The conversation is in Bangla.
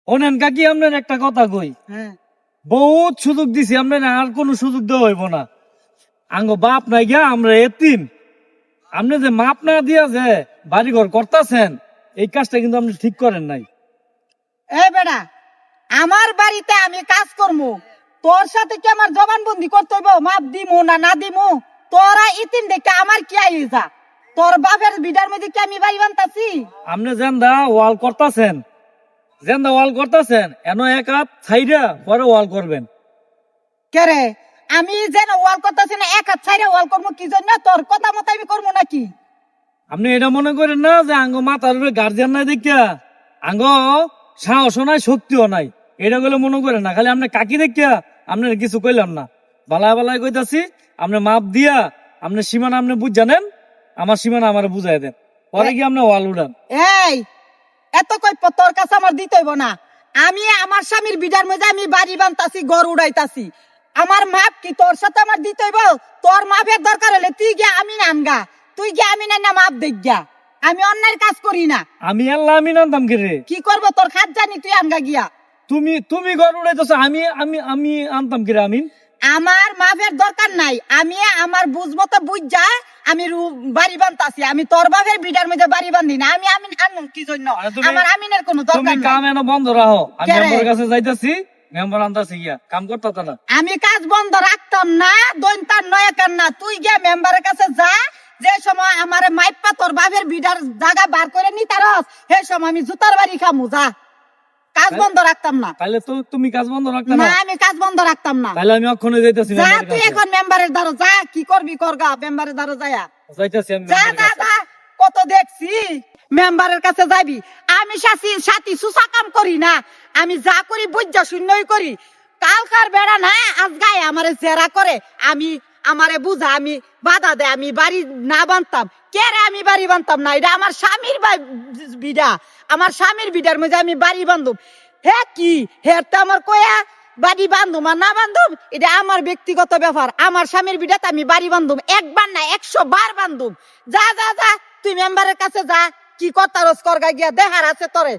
ওনেন কাকি আপনার একটা কথা কই, হ্যাঁ বহুত সুযোগ দিছি আপনার, আর কোন সুযোগ দেওয়া হইব না। আঙ্গ বাপ নাই গিয়া আমরা এতিম, আপনি যে মাপ না দিয়া যে বাড়িঘর করতেছেন, এই কাজটা কিন্তু আপনি ঠিক করেন নাই। এই বেড়া, আমার বাড়িতে আমি কাজ করবো, তোর সাথে কি আমার জবানবন্দি করতে হইব? মাপ দিমু না না দিমু? তোরা ইতিম দেখে আমার কি আইসা? তোর বাপের বিডার মধ্যে কি আমি বাড়ি বানতাছি? আপনি জেন্দা ওয়াল করতেছেন, জেন্দা ওয়াল করতেছেন, এন এক হাত ছাইরা পরে ওয়াল করবেন। কে রে, আমি যেন ওয়াল করতেছি না, এক হাত ছাইরে ওয়াল করবো কি জন্য? তোর কথা মতো আমি করবো নাকি? আপনি এটা মনে করেন না যে আঙ্গ মাথার উপরে গার্জিয়ান নাই দেখিয়া আঙ্গ সাহসও নাই শক্তিও নাই, এটা গুলো মনে করেন না। খালি আপনি কাকি দেখিয়া আপনার কিছু কইলাম না, বালায় বালায় কইতাছি। আপনি মাপ দিয়া আপনি সীমানা আপনি বুঝ জানেন, আমার সীমানা আমার বুঝাই দেন, পরে কি আপনি ওয়াল উড়ান। এই এত কই তোর কাছে আমার দিতে হইব না। আমি আমার স্বামীর বিডার মধ্যে আমি বাড়ি বানতাছি, ঘর উড়াইতাছি, আমার মাপ কি তোর সাথে আমার দিতে হইব? তোর মাপের দরকার হলে তুই গিয়া আমি নামগা, তুই গিয়া আমি না মাপ দেখ গিয়া। আমি অন্যায় কাজ করি না। আমি আল্লাহ আমি নামতাম কে রে? কি করবো তোর খাত জানি, তুই আনগা গিয়া। তুমি তুমি ঘর উড়াইতেছ, আমি আমি আমি আনতাম কি রে? আমি আমার মাপের দরকার নাই, আমি আমার বুঝমতো বুঝ যা আমি বাড়ি বানতাছি। আমি তোর বাপের বিডার মধ্যে বাড়ি বান্ধি না। আমি আমিন আনবো কি জন্য? আমার আমিনের কোনো তুমি দরকার কাম নাই। এনে বন্ধ রাখো, আমি কে রে? মেম্বার কাছে যাইতাছি, মেম্বার আনতাছি গিয়া কাম করতে না। আমি কাজ বন্ধ রাখতাম না, দৈনতার নয়কার না। তুই গিয়ে মেম্বারের কাছে যা, যে সময় আমার মাইপা তোর বাপের বিডার জায়গা বার করে নি তারস, সেই সময় আমি জুতার বাড়ি খামু। যা, কাজ বন্ধ রাখতাম না। তাহলে তো তুমি কাজ বন্ধ রাখতে না, না। আমি কাজ বন্ধ রাখতাম না। তাহলে আমি অক্ষণে যাইতাছি যা, মেম্বারের তুই কাছে। এখন মেম্বারের দ্বারা যা, কি করবি করগা, মেম্বারের দ্বারা যায়া যাইতাছি আমি যা মেম্বারের যা কাছে। যা। কত দেখছি মেম্বারের কাছে যাবি। আমি সাথী সুসা কাম করি না, আমি যা করি বুঝা শূন্যই করি। কালকার বেড়া না আজ গায়ে আমারে জেরা করে, আমি আমারে বুঝা, আমি বাধা দেয়, আমি বাড়ি না বানতাম। কে রে, আমি বাড়ি বানতাম না, এটা আমার স্বামীর বিডা। আমার স্বামীর বিডার মধ্যে আমি বাড়ি বান্ধব। হে কি হে তো আমার কয়া বাড়ি বান্ধব আর না বান্ধব এটা আমার ব্যক্তিগত ব্যাপার। আমার স্বামীর বিডাতে আমি বাড়ি বান্ধব, একবার না 100 বার বান্ধব। যা যা যা, তুই মেম্বারের কাছে যা, কি কথা রস করগা গিয়া দেখার আছে তোরে।